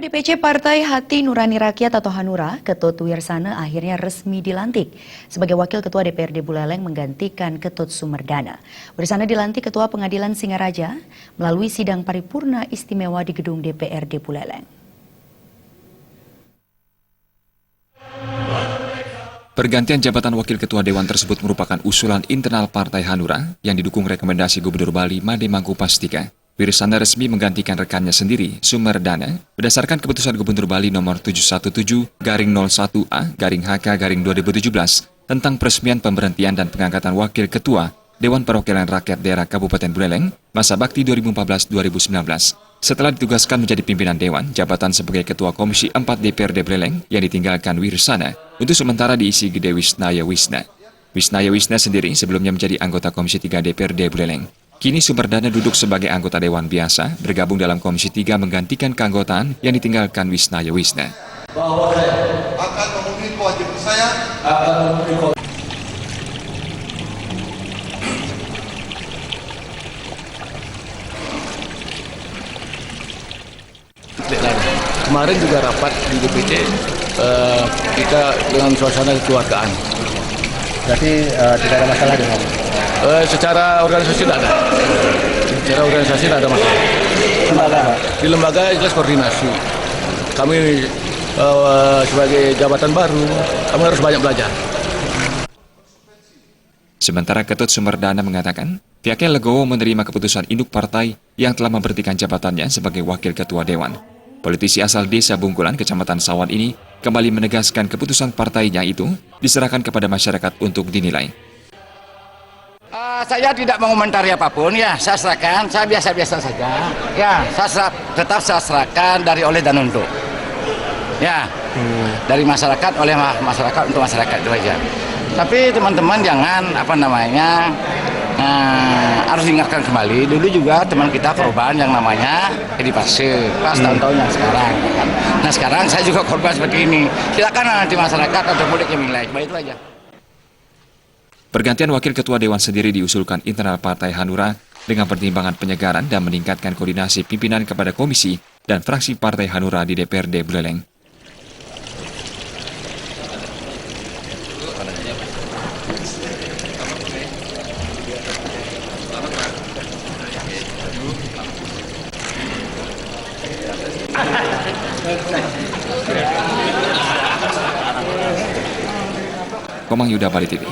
Ketua DPC Partai Hati Nurani Rakyat atau Hanura, Ketut Wirsana akhirnya resmi dilantik sebagai Wakil Ketua DPRD Buleleng menggantikan Ketut Sumerdana. Wirsana dilantik Ketua Pengadilan Singaraja melalui sidang paripurna istimewa di gedung DPRD Buleleng. Pergantian jabatan Wakil Ketua Dewan tersebut merupakan usulan internal Partai Hanura yang didukung rekomendasi Gubernur Bali Made Mangkupastika. Wirsana resmi menggantikan rekannya sendiri, Sumerdana, berdasarkan keputusan Gubernur Bali nomor 717-01A-HK-2017 tentang peresmian pemberhentian dan pengangkatan Wakil Ketua Dewan Perwakilan Rakyat Daerah Kabupaten Buleleng masa bakti 2014-2019. Setelah ditugaskan menjadi pimpinan Dewan, jabatan sebagai Ketua Komisi 4 DPRD Buleleng yang ditinggalkan Wirsana untuk sementara diisi Gede Wisnaya Wisna. Wisnaya Wisna sendiri sebelumnya menjadi anggota Komisi 3 DPRD Buleleng. Kini Sumerdana duduk sebagai anggota Dewan Biasa, bergabung dalam Komisi 3 menggantikan keanggotaan yang ditinggalkan Wisnaya Wisna. Bahwa saya akan memenuhi kewajiban saya, Kemarin juga rapat di DPC, kita dengan suasana kekeluargaan. Berarti tidak ada masalah dengan Secara organisasi tidak ada. Secara organisasi tidak ada masalah. lembaga, Pak? Di lembaga jelas koordinasi. Kami sebagai jabatan baru, kami harus banyak belajar. Sementara Ketut Sumerdana mengatakan, pihaknya legowo menerima keputusan induk partai yang telah memberhentikan jabatannya sebagai Wakil Ketua Dewan. Politisi asal Desa Bungkulan, Kecamatan Sawan ini kembali menegaskan keputusan partainya itu diserahkan kepada masyarakat untuk dinilai. Saya tidak mengomentari apapun, ya saya serahkan, saya biasa-biasa saja. Ya, tetap saya serahkan dari oleh dan untuk. Ya, dari masyarakat oleh masyarakat untuk masyarakat itu aja. Tapi teman-teman jangan harus diingatkan kembali. Dulu juga teman kita korban yang namanya Edi Pasir, pas tahun-tahun yang sekarang. Nah sekarang saya juga korban seperti ini. Silakan nanti masyarakat atau publik yang menilai. Baik itu aja. Pergantian Wakil Ketua Dewan sendiri diusulkan internal Partai Hanura dengan pertimbangan penyegaran dan meningkatkan koordinasi pimpinan kepada komisi dan fraksi Partai Hanura di DPRD Buleleng. Komang Yuda, Bali TV.